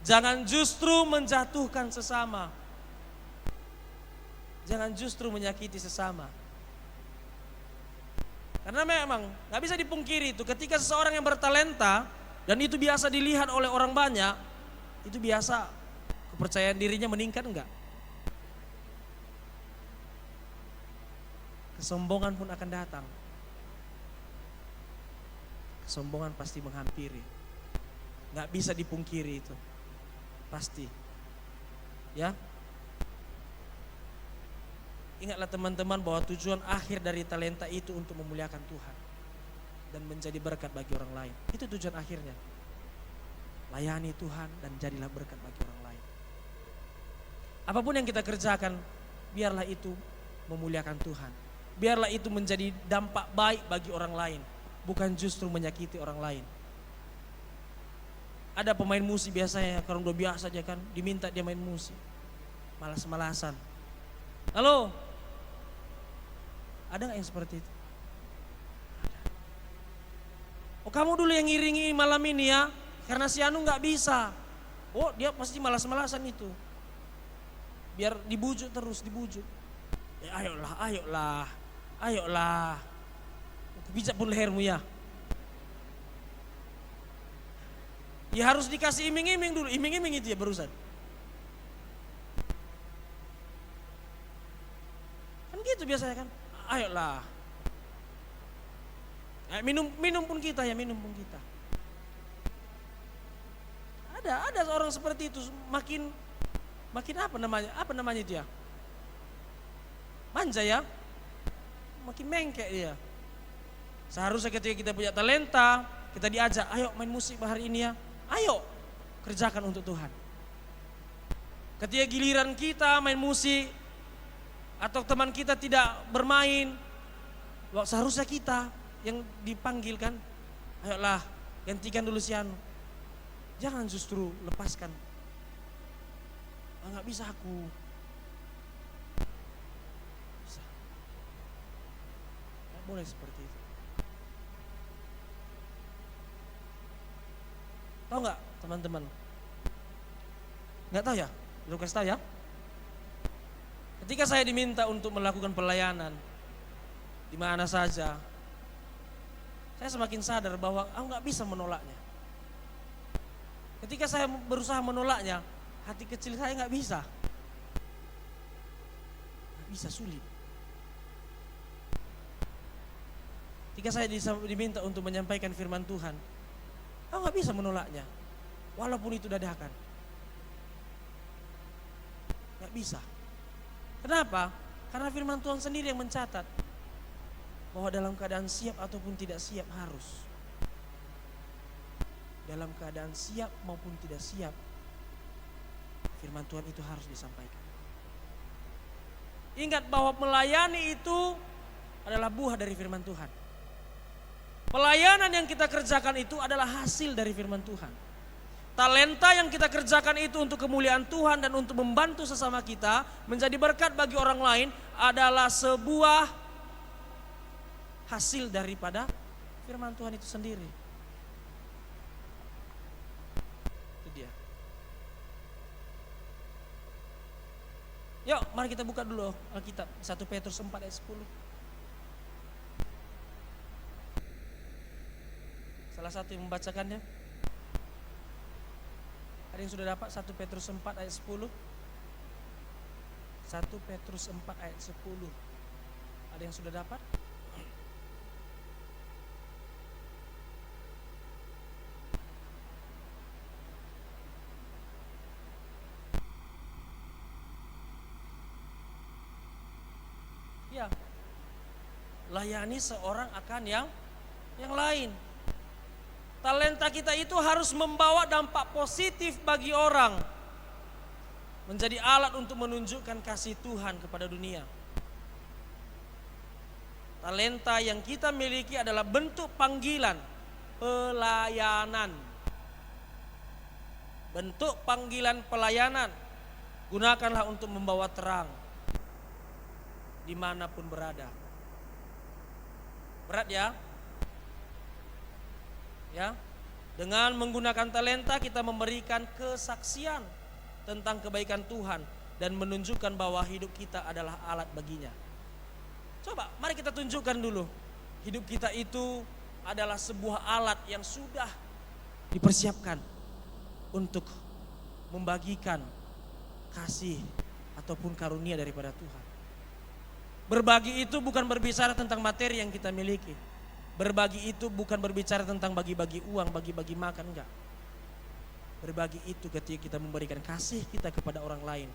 Jangan justru menjatuhkan sesama. Jangan justru menyakiti sesama. Karena memang gak bisa dipungkiri itu, ketika seseorang yang bertalenta dan itu biasa dilihat oleh orang banyak, itu biasa kepercayaan dirinya meningkat enggak? Kesombongan pun akan datang. Kesombongan pasti menghampiri. Gak bisa dipungkiri itu. Pasti. Ya. Ingatlah teman-teman bahwa tujuan akhir dari talenta itu untuk memuliakan Tuhan dan menjadi berkat bagi orang lain. Itu tujuan akhirnya. Layani Tuhan dan jadilah berkat bagi orang lain. Apapun yang kita kerjakan, biarlah itu memuliakan Tuhan. Biarlah itu menjadi dampak baik bagi orang lain, bukan justru menyakiti orang lain. Ada pemain musik biasanya, kalau udah biasa aja kan, diminta dia main musik. Malas-malasan. Halo? Ada gak yang seperti itu? Ada. Oh kamu dulu yang ngiringi malam ini ya, karena si Anu gak bisa. Oh dia pasti malas-malasan itu. Biar dibujuk terus, dibujuk. Ya ayolah. Kupijak pun lehermu ya. Ya harus dikasih iming-iming dulu, iming-iming itu ya barusan. Kan gitu biasanya kan, ayolah. Minum pun kita ya, minum pun kita. Ada seorang seperti itu, makin apa namanya itu ya? Manja ya, makin mengkek dia. Seharusnya ketika kita punya talenta, kita diajak, ayo main musik hari ini ya. Ayo kerjakan untuk Tuhan. Ketika giliran kita main musik atau teman kita tidak bermain, seharusnya kita yang dipanggil kan. Ayolah gantikan dulu si Anu. Jangan justru lepaskan. Gak bisa aku. Bisa. Gak boleh seperti itu. Tahu nggak teman-teman? Nggak tahu ya? Belum kasih tahu ya? Ketika saya diminta untuk melakukan pelayanan di mana saja, saya semakin sadar bahwa aku nggak bisa menolaknya. Ketika saya berusaha menolaknya, hati kecil saya nggak bisa. Nggak bisa, sulit. Ketika saya diminta untuk menyampaikan firman Tuhan, aku gak bisa menolaknya, walaupun itu dadakan. Nggak bisa. Kenapa? Karena firman Tuhan sendiri yang mencatat bahwa dalam keadaan siap ataupun tidak siap harus. Dalam keadaan siap maupun tidak siap, firman Tuhan itu harus disampaikan. Ingat bahwa melayani itu adalah buah dari firman Tuhan. Pelayanan yang kita kerjakan itu adalah hasil dari firman Tuhan. Talenta yang kita kerjakan itu untuk kemuliaan Tuhan dan untuk membantu sesama kita menjadi berkat bagi orang lain adalah sebuah hasil daripada firman Tuhan itu sendiri. Itu dia. Yuk, mari kita buka dulu Alkitab 1 Petrus 4 ayat 10. Salah satu yang membacakannya. Ada yang sudah dapat 1 Petrus 4 ayat 10? 1 Petrus 4 ayat 10. Ada yang sudah dapat? Ya. Layani seorang akan yang lain. Talenta kita itu harus membawa dampak positif bagi orang. Menjadi alat untuk menunjukkan kasih Tuhan kepada dunia. Talenta yang kita miliki adalah bentuk panggilan pelayanan. Bentuk panggilan pelayanan. Gunakanlah untuk membawa terang dimanapun berada. Berat ya? Ya, dengan menggunakan talenta kita memberikan kesaksian tentang kebaikan Tuhan dan menunjukkan bahwa hidup kita adalah alat baginya. Coba, mari kita tunjukkan dulu. Hidup kita itu adalah sebuah alat yang sudah dipersiapkan untuk membagikan kasih ataupun karunia daripada Tuhan. Berbagi itu bukan berbicara tentang materi yang kita miliki. Berbagi itu bukan berbicara tentang bagi-bagi uang, bagi-bagi makan, enggak. Berbagi itu ketika kita memberikan kasih kita kepada orang lain.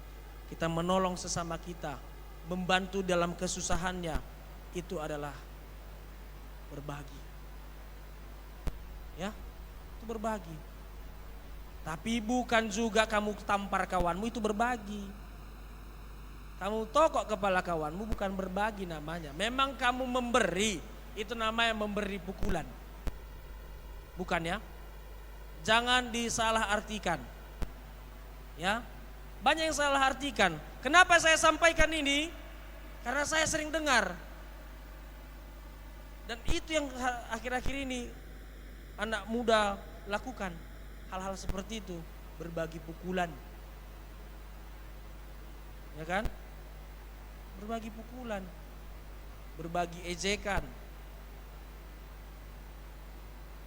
Kita menolong sesama kita, membantu dalam kesusahannya. Itu adalah berbagi. Ya, itu berbagi. Tapi bukan juga kamu tampar kawanmu, itu berbagi. Kamu tokok kepala kawanmu, bukan berbagi namanya. Memang kamu memberi. Itu namanya memberi pukulan. Bukan ya? Jangan disalah artikan. Ya. Banyak yang salah artikan. Kenapa saya sampaikan ini? Karena saya sering dengar. Dan itu yang akhir-akhir ini anak muda lakukan. Hal-hal seperti itu, berbagi pukulan. Ya kan? Berbagi pukulan. Berbagi ejekan.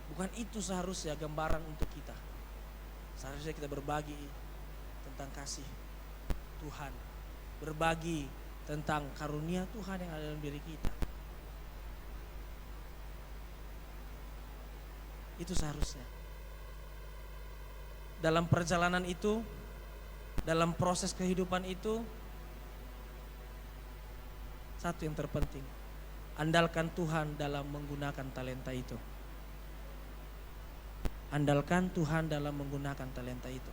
Bukan itu seharusnya gambaran untuk kita. Seharusnya kita berbagi tentang kasih Tuhan. Berbagi tentang karunia Tuhan yang ada dalam diri kita. Itu seharusnya. Dalam perjalanan itu, dalam proses kehidupan itu, satu yang terpenting, andalkan Tuhan dalam menggunakan talenta itu. Andalkan Tuhan dalam menggunakan talenta itu.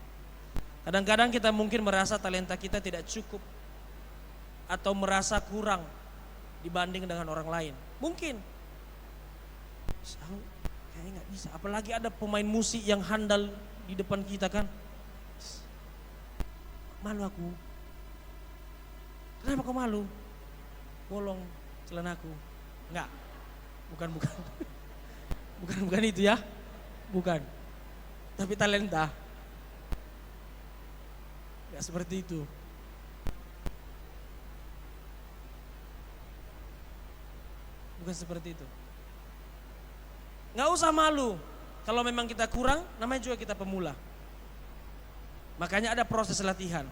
Kadang-kadang kita mungkin merasa talenta kita tidak cukup atau merasa kurang dibanding dengan orang lain. Mungkin. Kayaknya nggak bisa. Apalagi ada pemain musik yang handal di depan kita kan. Malu aku. Kenapa kau malu? Bolong celanaku. Enggak. Bukan. Bukan itu ya. Bukan. Tapi talenta. Enggak seperti itu. Bukan seperti itu. Enggak usah malu. Kalau memang kita kurang, namanya juga kita pemula. Makanya ada proses latihan.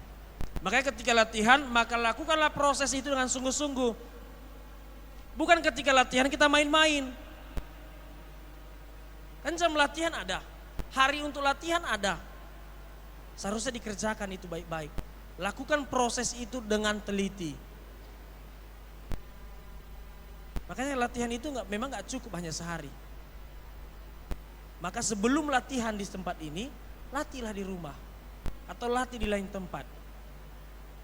Makanya ketika latihan, maka lakukanlah proses itu dengan sungguh-sungguh. Bukan ketika latihan kita main-main. Kan jam latihan ada, hari untuk latihan ada. Seharusnya dikerjakan itu baik-baik. Lakukan proses itu dengan teliti. Makanya latihan itu memang nggak cukup hanya sehari. Maka sebelum latihan di tempat ini, latihlah di rumah. Atau latih di lain tempat.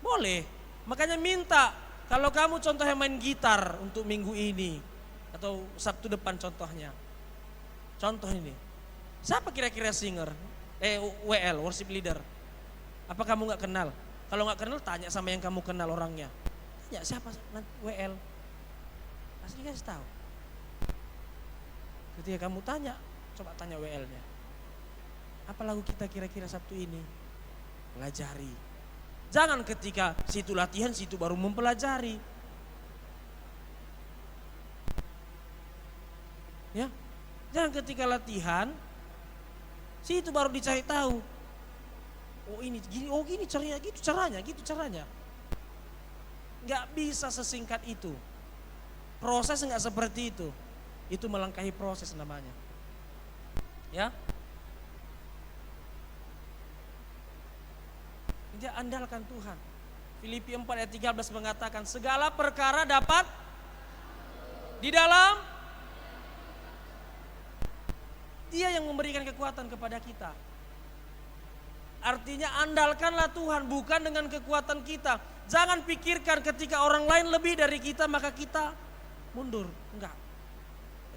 Boleh. Makanya minta, kalau kamu contohnya main gitar untuk minggu ini. Atau Sabtu depan contohnya. Contoh ini. Siapa kira-kira singer? WL, worship leader. Apa kamu nggak kenal? Kalau nggak kenal tanya sama yang kamu kenal orangnya. Tanya siapa WL. Pasti kasih tahu. Ketika kamu tanya, coba tanya WL-nya. Apa lagu kita kira-kira Sabtu ini? Pelajari. Jangan ketika situ latihan, situ baru mempelajari. Ya, jangan ketika latihan, situ baru dicari tahu. Oh ini gini, oh gini caranya, gitu caranya. Nggak bisa sesingkat itu. Proses nggak seperti itu. Itu melangkahi proses namanya. Ya. Dia andalkan Tuhan. Filipi 4 ayat 13 mengatakan segala perkara dapat di dalam Dia yang memberikan kekuatan kepada kita. Artinya andalkanlah Tuhan, bukan dengan kekuatan kita. Jangan pikirkan ketika orang lain lebih dari kita maka kita mundur. Enggak.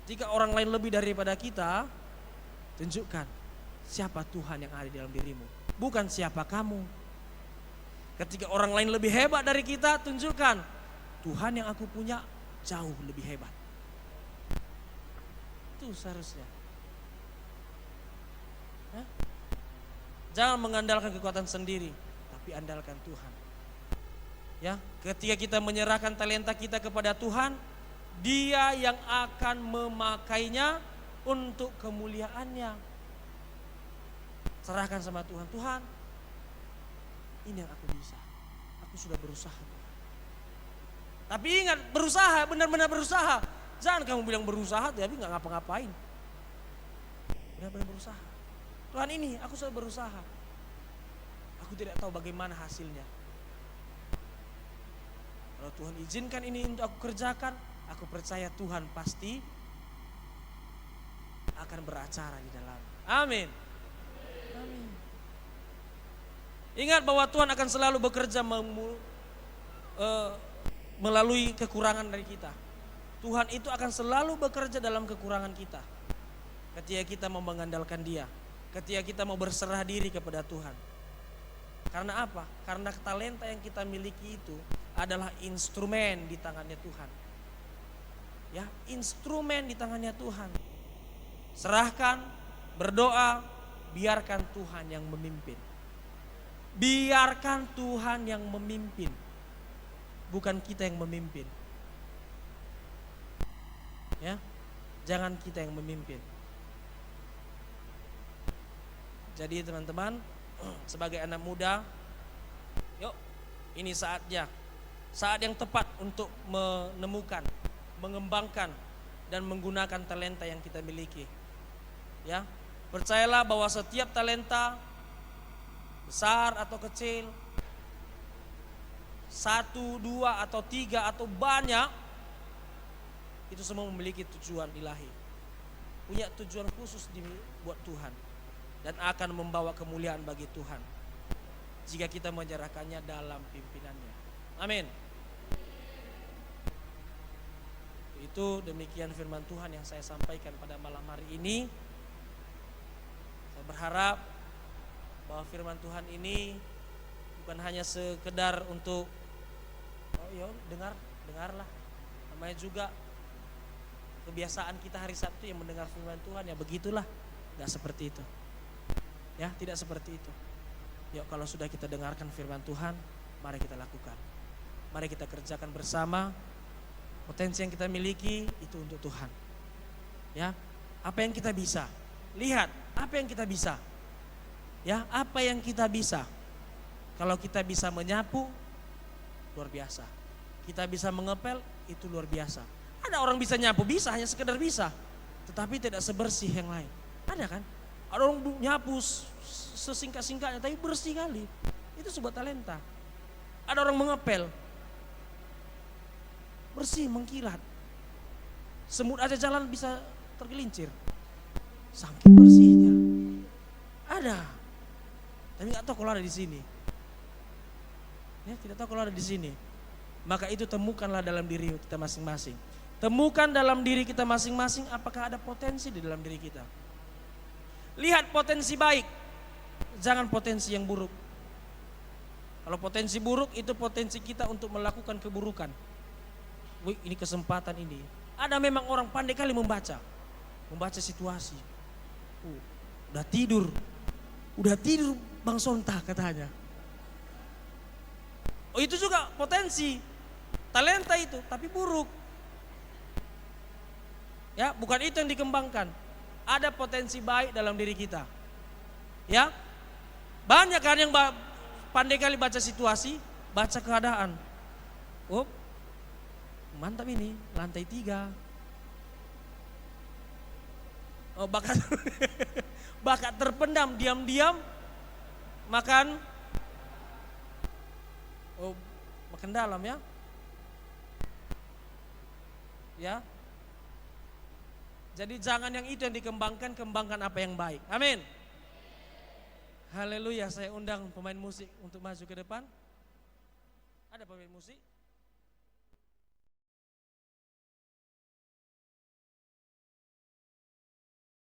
Ketika orang lain lebih daripada kita, tunjukkan siapa Tuhan yang ada di dalam dirimu, bukan siapa kamu. Ketika orang lain lebih hebat dari kita, tunjukkan Tuhan yang aku punya jauh lebih hebat. Itu seharusnya. Ya? Jangan mengandalkan kekuatan sendiri, tapi andalkan Tuhan. Ya, ketika kita menyerahkan talenta kita kepada Tuhan, Dia yang akan memakainya untuk kemuliaannya. Serahkan sama Tuhan. Tuhan, ini yang aku bisa. Aku sudah berusaha. Tapi ingat, berusaha, benar-benar berusaha. Jangan kamu bilang berusaha tapi nggak ngapa-ngapain. Benar-benar berusaha. Tuhan ini, aku sudah berusaha. Aku tidak tahu bagaimana hasilnya. Kalau Tuhan izinkan ini untuk aku kerjakan, aku percaya Tuhan pasti akan beracara di dalam. Amin. Amin. Ingat bahwa Tuhan akan selalu bekerja melalui kekurangan dari kita. Tuhan itu akan selalu bekerja dalam kekurangan kita. Ketika kita mau mengandalkan Dia, ketika kita mau berserah diri kepada Tuhan. Karena apa? Karena talenta yang kita miliki itu adalah instrumen di tangannya Tuhan. Ya, instrumen di tangannya Tuhan. Serahkan, berdoa, biarkan Tuhan yang memimpin. Biarkan Tuhan yang memimpin. Bukan kita yang memimpin. Ya, jangan kita yang memimpin. Jadi teman-teman, sebagai anak muda, yuk, ini saatnya. Saat yang tepat untuk menemukan, mengembangkan dan menggunakan talenta yang kita miliki. Ya, percayalah bahwa setiap talenta besar atau kecil, 1, 2 atau 3 atau banyak, itu semua memiliki tujuan ilahi. Punya tujuan khusus buat Tuhan. Dan akan membawa kemuliaan bagi Tuhan jika kita menyerahkannya dalam pimpinannya. Amin. Itu demikian firman Tuhan yang saya sampaikan pada malam hari ini. Saya berharap bahwa firman Tuhan ini bukan hanya sekedar untuk dengarlah. Namanya juga kebiasaan kita hari Sabtu yang mendengar firman Tuhan, ya begitulah. Gak seperti itu. Ya, tidak seperti itu. Yuk, kalau sudah kita dengarkan firman Tuhan, mari kita lakukan. Mari kita kerjakan bersama. Potensi yang kita miliki itu untuk Tuhan. Ya, apa yang kita bisa? Lihat, apa yang kita bisa? Ya, apa yang kita bisa? Kalau kita bisa menyapu, luar biasa. Kita bisa mengepel, itu luar biasa. Ada orang bisa nyapu, bisa, hanya sekedar bisa. Tetapi tidak sebersih yang lain. Ada kan? Ada orang nyapu sesingkat-singkatnya tapi bersih kali. Itu sebuah talenta. Ada orang mengepel. Bersih, mengkilat. Semut aja jalan bisa tergelincir. Saking bersihnya. Ada. Tapi nggak tahu kalau ada di sini. Ya, tidak tahu kalau ada di sini. Maka itu temukanlah dalam diri kita masing-masing. Temukan dalam diri kita masing-masing apakah ada potensi di dalam diri kita. Lihat potensi baik, jangan potensi yang buruk. Kalau potensi buruk itu potensi kita untuk melakukan keburukan. Wih, ini kesempatan ini. Ada memang orang pandai kali membaca situasi. Udah tidur Bang Sonta katanya. Oh itu juga potensi, talenta itu, tapi buruk. Ya, bukan itu yang dikembangkan. Ada potensi baik dalam diri kita. Ya, banyak kan yang pandai kali baca situasi, baca keadaan. Oh, mantap ini, lantai 3. Oh, bakat terpendam, diam-diam makan. Oh, makan dalam ya. Ya. Jadi jangan yang itu yang dikembangkan, kembangkan apa yang baik. Amin. Haleluya, saya undang pemain musik untuk maju ke depan. Ada pemain musik?